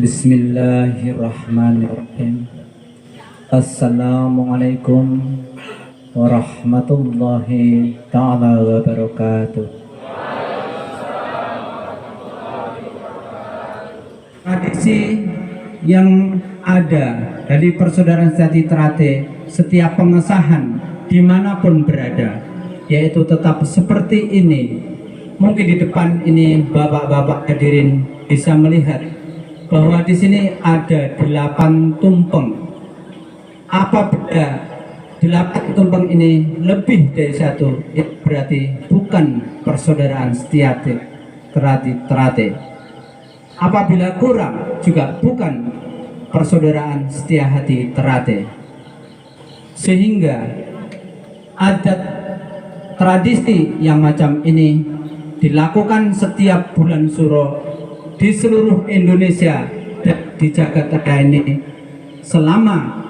Bismillahirrahmanirrahim. Assalamualaikum warahmatullahi ta'ala wabarakatuh. Tradisi yang ada dari Persaudaraan Sejati Teratai setiap pengesahan dimanapun berada, yaitu tetap seperti ini. Mungkin di depan ini bapak-bapak hadirin bisa melihat bahwa di sini ada 8 tumpeng. Apa beda 8 tumpeng ini lebih dari 1? Itu berarti bukan Persaudaraan Sejati Teratai. Apabila kurang juga bukan Persaudaraan Setia Hati Teratai. Sehingga adat tradisi yang macam ini dilakukan setiap bulan Suro di seluruh Indonesia dan di jagat raya ini selama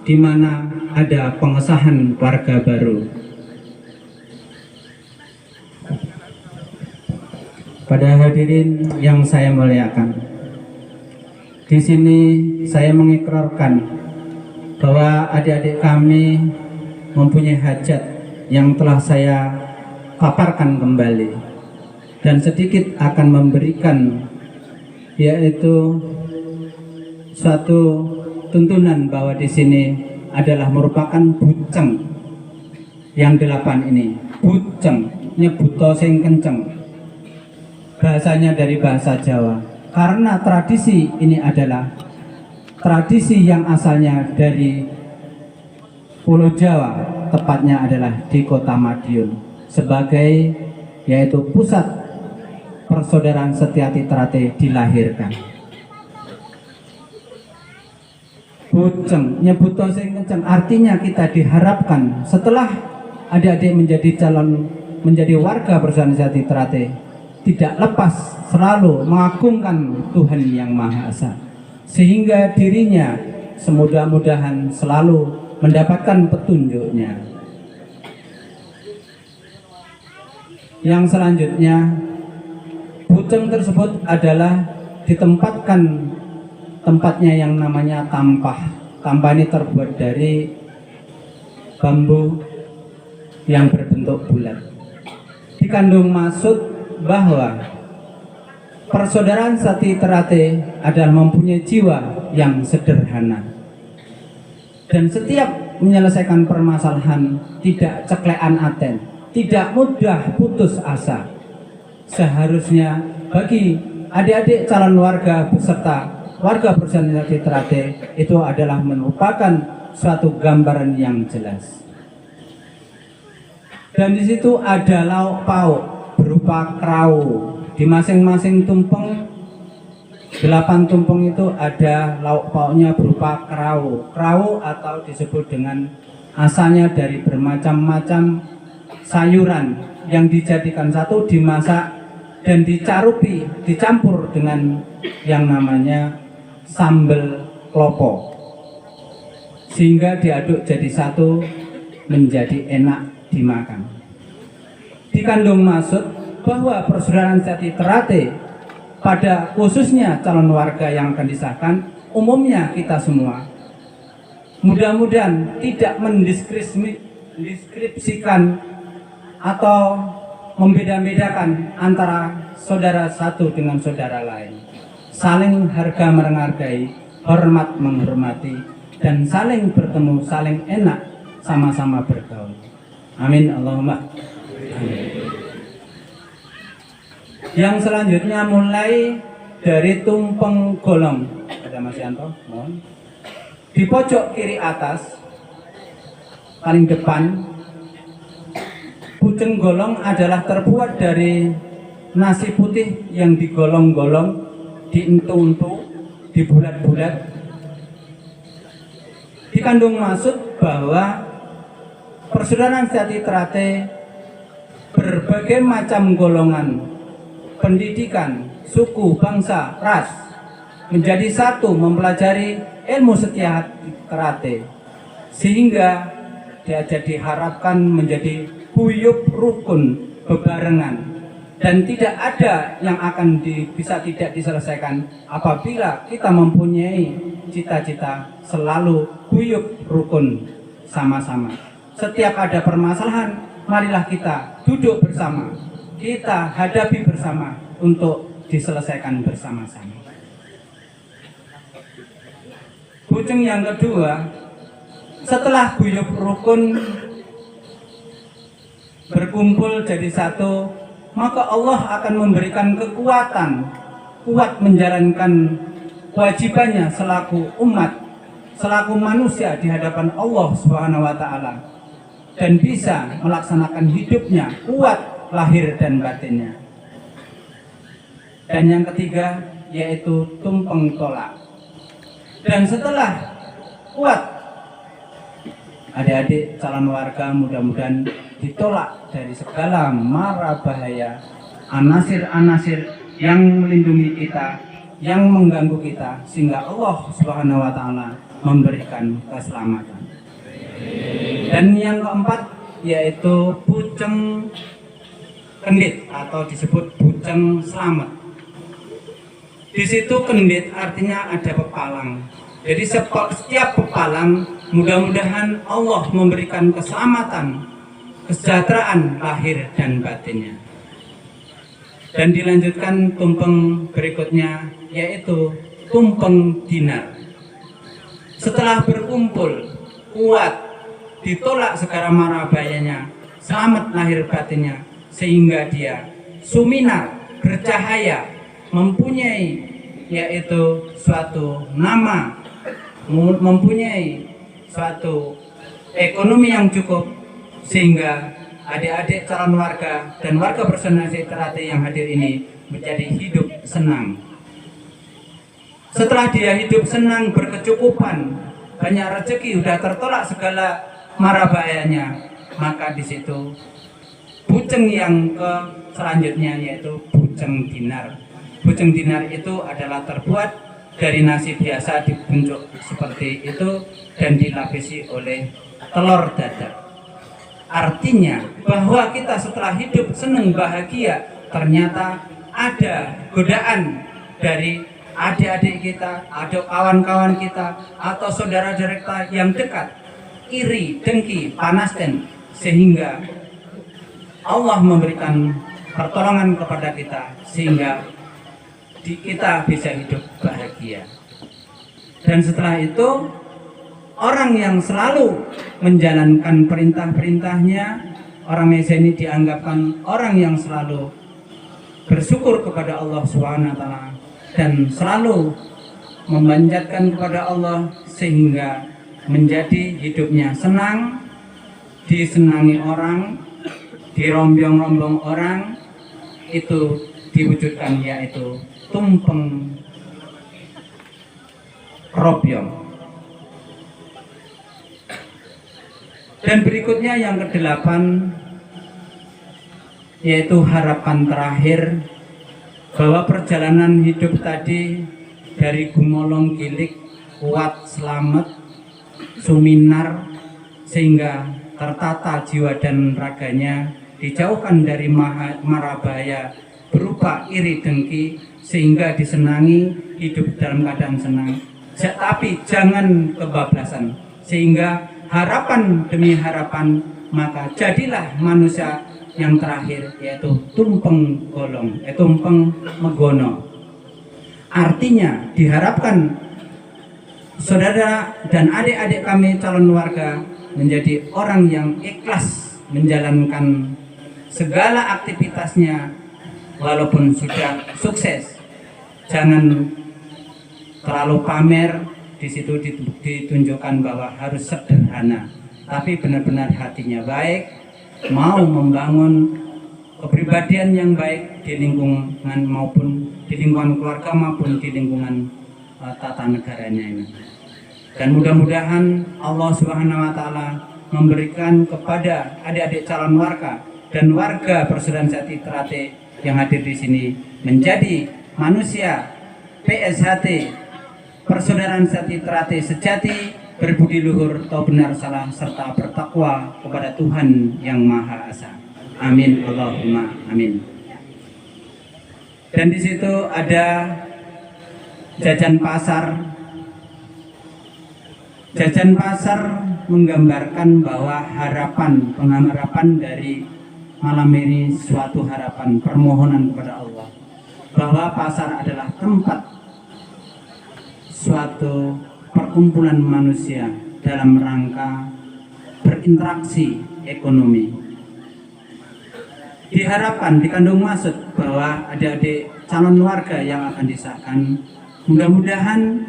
di mana ada pengesahan warga baru. Pada hadirin yang saya muliakan, di sini saya mengikrarkan bahwa adik-adik kami mempunyai hajat yang telah saya paparkan kembali. Dan sedikit akan memberikan, yaitu suatu tuntunan bahwa di sini adalah merupakan buceng yang 8 ini. Buceng, nyebuto sing kenceng. Bahasanya dari bahasa Jawa. Karena tradisi ini adalah tradisi yang asalnya dari Pulau Jawa, tepatnya adalah di Kota Madiun, sebagai yaitu pusat Persaudaraan Setia Hati Teratai dilahirkan. Buceng, nyebuto sing kenceng, artinya kita diharapkan setelah adik-adik menjadi warga Persaudaraan Setia Hati Teratai, tidak lepas selalu mengagungkan Tuhan Yang Maha Esa, sehingga dirinya semudah-mudahan selalu mendapatkan petunjuknya. Yang selanjutnya, buceng tersebut adalah ditempatkan tempatnya yang namanya tampah. Tampah ini terbuat dari bambu yang berbentuk bulat. Dikandung maksud bahwa Persaudaraan Sejati Teratai adalah mempunyai jiwa yang sederhana. Dan setiap menyelesaikan permasalahan tidak ceklean aten, tidak mudah putus asa. Seharusnya bagi adik-adik calon warga beserta warga Persaudaraan Sejati Teratai itu adalah merupakan suatu gambaran yang jelas. Dan di situ ada lauk pauk berupa kerau. Di masing-masing tumpeng, 8 tumpeng itu ada lauk pauknya berupa kerau. Kerau atau disebut dengan asalnya dari bermacam-macam sayuran yang dijadikan satu, dimasak dan dicarupi, dicampur dengan yang namanya sambal klopo, sehingga diaduk jadi satu menjadi enak dimakan. Dikandung maksud bahwa Persaudaraan Sejati Teratai pada khususnya calon warga yang akan disahkan, umumnya kita semua mudah-mudahan tidak mendeskripsikan atau membeda-bedakan antara saudara satu dengan saudara lain. Saling harga menghargai, hormat menghormati, dan saling bertemu, saling enak, sama-sama bergaul. Amin Allahumma. Amin. Yang selanjutnya mulai dari tumpeng golong. Ada Mas Yanto, mohon. Di pojok kiri atas, paling depan, buceng golong adalah terbuat dari nasi putih yang digolong-golong, diuntu-untu, dibulat-bulat. Dikandung maksud bahwa Persaudaraan Sejati Teratai berbagai macam golongan, pendidikan, suku, bangsa, ras menjadi satu mempelajari ilmu Setia Hati Teratai, sehingga dia diharapkan menjadi guyub rukun bebarengan dan tidak ada yang akan bisa tidak diselesaikan apabila kita mempunyai cita-cita selalu guyub rukun sama-sama. Setiap ada permasalahan, marilah kita duduk bersama, kita hadapi bersama untuk diselesaikan bersama-sama. Bujeng yang kedua, setelah guyub rukun berkumpul jadi satu, maka Allah akan memberikan kekuatan, kuat menjalankan kewajibannya selaku umat, selaku manusia di hadapan Allah Subhanahu wa Ta'ala, dan bisa melaksanakan hidupnya kuat lahir dan batinnya. Dan yang ketiga yaitu tumpeng tolak. Dan setelah kuat, adik-adik calon warga mudah-mudahan ditolak dari segala mara bahaya, anasir-anasir yang melindungi kita, yang mengganggu kita, sehingga Allah Subhanahu wa Ta'ala memberikan keselamatan. Dan yang keempat yaitu bujeng kendit atau disebut bujeng selamat. Di situ kendit artinya ada pepalang. Jadi setiap pepalang mudah-mudahan Allah memberikan keselamatan, kesejahteraan lahir dan batinnya. Dan dilanjutkan tumpeng berikutnya yaitu tumpeng dinar. Setelah berkumpul kuat, ditolak segala mara bahayanya, selamat lahir batinnya, sehingga dia suminar, bercahaya, mempunyai yaitu suatu nama, mempunyai suatu ekonomi yang cukup, sehingga adik-adik calon warga dan warga personalisasi Ternate yang hadir ini menjadi hidup senang. Setelah dia hidup senang, berkecukupan, banyak rezeki, sudah tertolak segala mara bahayanya, maka di situ bujeng yang selanjutnya yaitu bujeng dinar. Bujeng dinar itu adalah terbuat dari nasi biasa dibentuk seperti itu dan dilapisi oleh telur dadar. Artinya bahwa kita setelah hidup senang bahagia, ternyata ada godaan dari adik-adik kita, ada kawan-kawan kita, atau saudara-saudara kita yang dekat, iri, dengki, panasten, sehingga Allah memberikan pertolongan kepada kita sehingga kita bisa hidup bahagia. Dan setelah itu orang yang selalu menjalankan perintah-perintahnya, orang Indonesia ini dianggapkan orang yang selalu bersyukur kepada Allah Subhanahu wa Ta'ala dan selalu memanjatkan kepada Allah sehingga menjadi hidupnya senang, disenangi orang, dirombyong-rombong orang, itu diwujudkan yaitu tumpeng robyong. Dan berikutnya yang kedelapan yaitu harapan terakhir, bahwa perjalanan hidup tadi dari Gumolong Gilik, kuat, selamat, suminar, sehingga tertata jiwa dan raganya, dijauhkan dari mara bahaya berupa iri dengki, sehingga disenangi, hidup dalam keadaan senang, tapi jangan kebablasan, sehingga harapan demi harapan, maka jadilah manusia yang terakhir yaitu tumpeng golong, tumpeng megono. Artinya diharapkan saudara dan adik-adik kami calon warga menjadi orang yang ikhlas menjalankan segala aktivitasnya walaupun sudah sukses. Jangan terlalu pamer, di situ ditunjukkan bahwa harus sederhana, tapi benar-benar hatinya baik, mau membangun kepribadian yang baik di lingkungan maupun di lingkungan keluarga maupun di lingkungan tata negaranya ini. Dan mudah-mudahan Allah Subhanahu wa Ta'ala memberikan kepada adik-adik calon warga dan warga Persaudaraan Sejati Ternate yang hadir di sini menjadi manusia PSHT, Persaudaraan Sejati Ternate sejati, berbudi luhur, tahu benar salah, serta bertakwa kepada Tuhan yang Maha Esa. Amin Allahumma amin. Dan di situ ada jajan pasar. Jajan pasar menggambarkan bahwa pengharapan dari malam ini suatu harapan, permohonan kepada Allah bahwa pasar adalah tempat suatu perkumpulan manusia dalam rangka berinteraksi ekonomi. Diharapkan, dikandung maksud bahwa adik-adik calon warga yang akan disahkan mudah-mudahan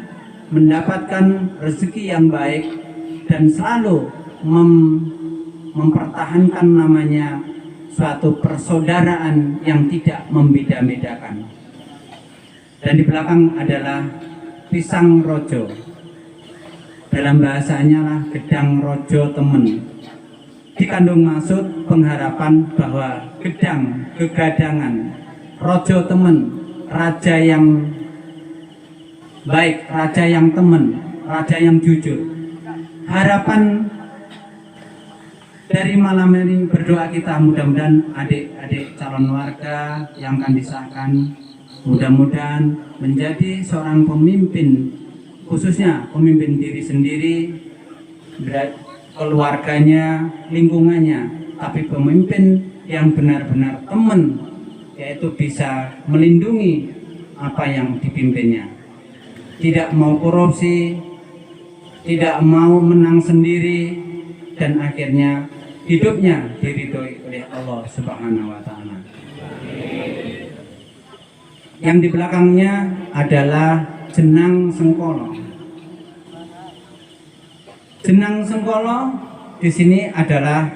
mendapatkan rezeki yang baik dan selalu mempertahankan namanya suatu persaudaraan yang tidak membeda-bedakan. Dan di belakang adalah pisang rojo. Dalam bahasanya lah gedang rojo temen. Dikandung maksud pengharapan bahwa gedang, kegadangan, rojo temen, raja yang baik, raja yang temen, raja yang jujur. Harapan dari malam ini berdoa kita mudah-mudahan adik-adik calon warga yang akan disahkan mudah-mudahan menjadi seorang pemimpin, khususnya pemimpin diri sendiri, keluarganya, lingkungannya, tapi pemimpin yang benar-benar teman, yaitu bisa melindungi apa yang dipimpinnya. Tidak mau korupsi, tidak mau menang sendiri, dan akhirnya hidupnya diridhoi oleh Allah Subhanahu wa Ta'ala. Yang di belakangnya adalah jenang sengkolo. Jenang sengkolo di sini adalah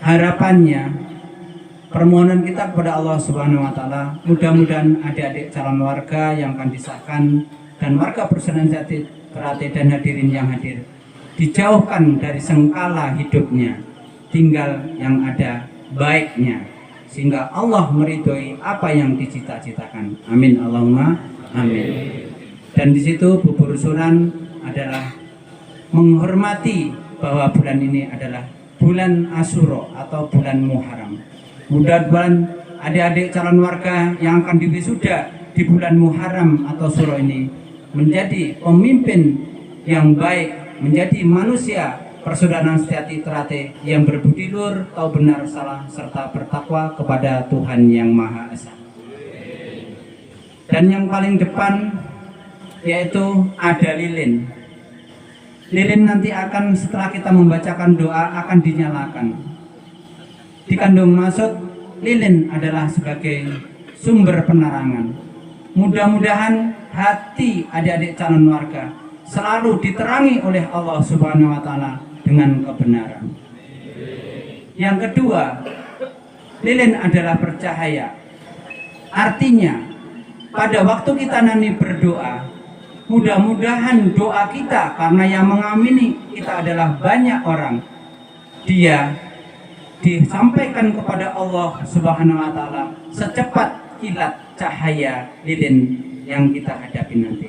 harapannya, permohonan kita kepada Allah Subhanahu wa Ta'ala. Mudah-mudahan adik-adik calon warga yang akan disahkan dan warga Perusahaan Jati dan hadirin yang hadir dijauhkan dari sengkala hidupnya, tinggal yang ada baiknya, sehingga Allah meridhoi apa yang dicita-citakan. Amin Allahumma amin. Dan di situ bubur suran adalah menghormati bahwa bulan ini adalah bulan Asyura atau bulan Muharram. Mudah-mudahan adik-adik calon warga yang akan diwisuda di bulan Muharram atau Syura ini menjadi pemimpin yang baik, menjadi manusia persaudaraan sejati terate yang berbudi luhur, tahu benar salah, serta bertakwa kepada Tuhan yang Maha Esa. Dan yang paling depan yaitu ada lilin. Lilin nanti akan, setelah kita membacakan doa, akan dinyalakan. Dikandung maksud lilin adalah sebagai sumber penerangan. Mudah-mudahan hati adik-adik calon warga selalu diterangi oleh Allah Subhanahu wa Ta'ala dengan kebenaran. Yang kedua, lilin adalah bercahaya. Artinya, pada waktu kita nanti berdoa, mudah-mudahan doa kita, karena yang mengamini kita adalah banyak orang, dia disampaikan kepada Allah Subhanahu wa Ta'ala secepat kilat cahaya lilin yang kita hadapi nanti.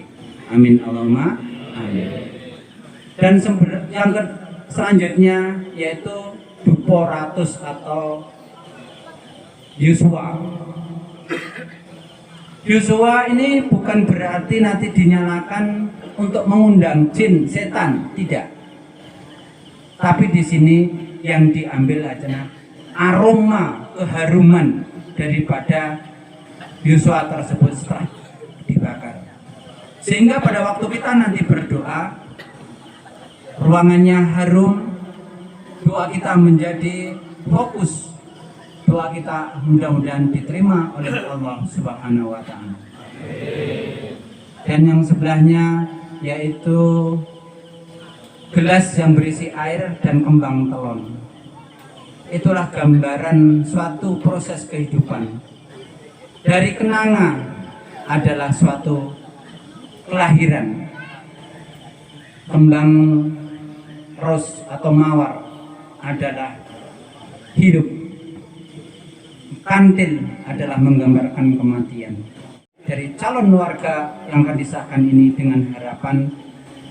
Amin Allahumma amin. Dan yang selanjutnya yaitu Dupo Ratus atau Yuswa. Yuswa ini bukan berarti nanti dinyalakan untuk mengundang jin, setan, tidak. Tapi di sini yang diambil adalah aroma keharuman daripada Yuswa tersebut setelah dibakar. Sehingga pada waktu kita nanti berdoa, ruangannya harum, doa kita menjadi fokus, doa kita mudah-mudahan diterima oleh Allah Subhanahu wa Ta'ala. Dan yang sebelahnya yaitu gelas yang berisi air dan kembang telon. Itulah gambaran suatu proses kehidupan. Dari kenanga adalah suatu kelahiran. Kembang ros atau mawar adalah hidup. Kantil adalah menggambarkan kematian. Dari calon warga yang akan disahkan ini dengan harapan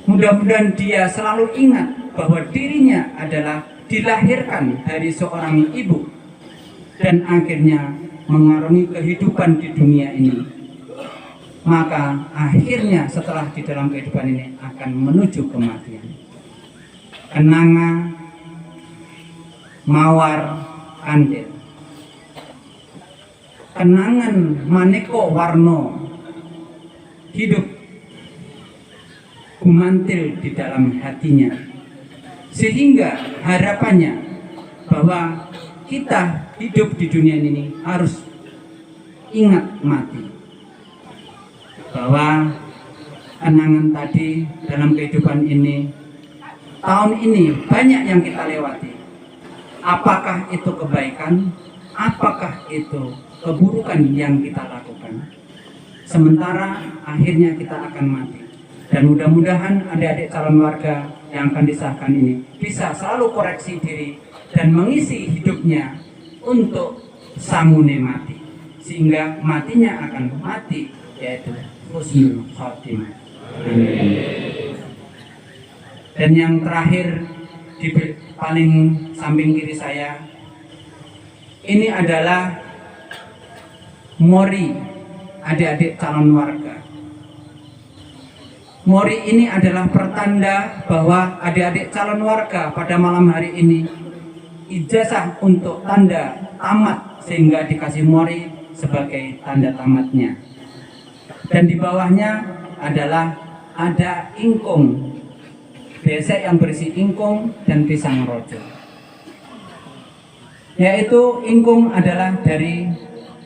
mudah-mudahan dia selalu ingat bahwa dirinya adalah dilahirkan dari seorang ibu dan akhirnya mengarungi kehidupan di dunia ini, maka akhirnya setelah di dalam kehidupan ini akan menuju kematian. Kenanga mawar kandil, kenangan maneko warno hidup gumantil di dalam hatinya, sehingga harapannya bahwa kita hidup di dunia ini harus ingat mati, bahwa kenangan tadi dalam kehidupan ini, tahun ini banyak yang kita lewati. Apakah itu kebaikan, apakah itu keburukan yang kita lakukan, sementara akhirnya kita akan mati. Dan mudah-mudahan adik-adik calon warga yang akan disahkan ini bisa selalu koreksi diri dan mengisi hidupnya untuk samune mati, sehingga matinya akan mati yaitu husnul khotimah. Dan yang terakhir di paling samping kiri saya ini adalah mori adik-adik calon warga. Mori ini adalah pertanda bahwa adik-adik calon warga pada malam hari ini ijazah untuk tanda tamat, sehingga dikasih mori sebagai tanda tamatnya. Dan di bawahnya adalah ada ingkung, besek yang berisi ingkung dan pisang rojo. Yaitu ingkung adalah dari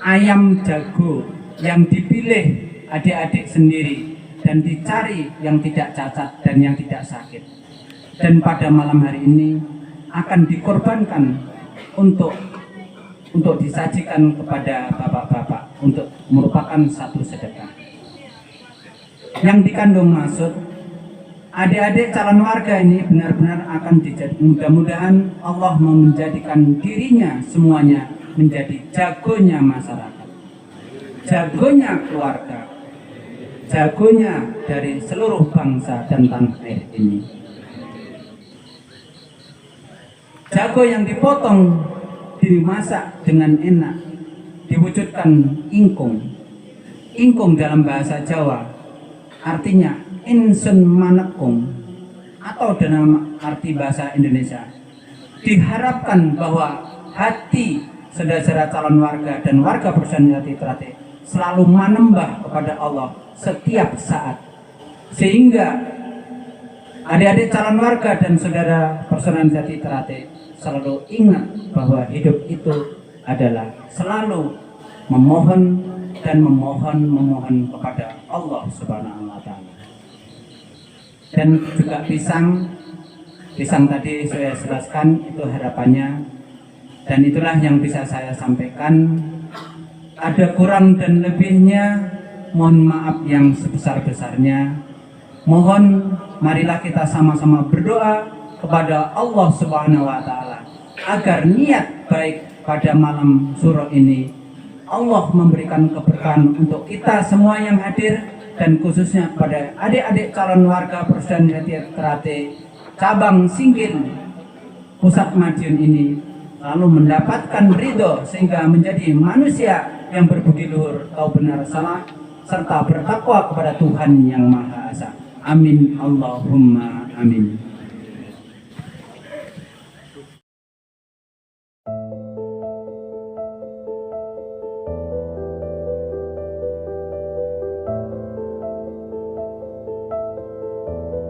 ayam jago yang dipilih adik-adik sendiri dan dicari yang tidak cacat dan yang tidak sakit. Dan pada malam hari ini akan dikorbankan untuk disajikan kepada bapak-bapak untuk merupakan satu sedekah. Yang dikandung maksud adik-adik calon warga ini benar-benar akan mudah-mudahan Allah menjadikan dirinya semuanya menjadi jagonya masyarakat, jagonya keluarga, jagonya dari seluruh bangsa dan tanah air ini. Jago yang dipotong, dimasak dengan enak, diwujudkan ingkung. Ingkung dalam bahasa Jawa artinya insun manekung, atau dalam arti bahasa Indonesia diharapkan bahwa hati saudara calon warga dan warga Perusahaan Jati Terate selalu menembah kepada Allah setiap saat, sehingga adik-adik calon warga dan saudara Perusahaan Jati Terate selalu ingat bahwa hidup itu adalah selalu memohon dan memohon kepada Allah Subhanahu wa Ta'ala. Dan juga pisang tadi saya jelaskan itu harapannya, dan itulah yang bisa saya sampaikan. Ada kurang dan lebihnya mohon maaf yang sebesar-besarnya. Mohon marilah kita sama-sama berdoa kepada Allah Subhanahu wa Ta'ala agar niat baik pada malam Syuro ini Allah memberikan keberkahan untuk kita semua yang hadir, dan khususnya pada adik-adik calon warga Perusahaan Jati Terate cabang Singgil Pusat Madiun ini lalu mendapatkan ridho sehingga menjadi manusia yang berbudi luhur, tahu benar salah, serta bertakwa kepada Tuhan yang Maha Esa. Amin Allahumma amin.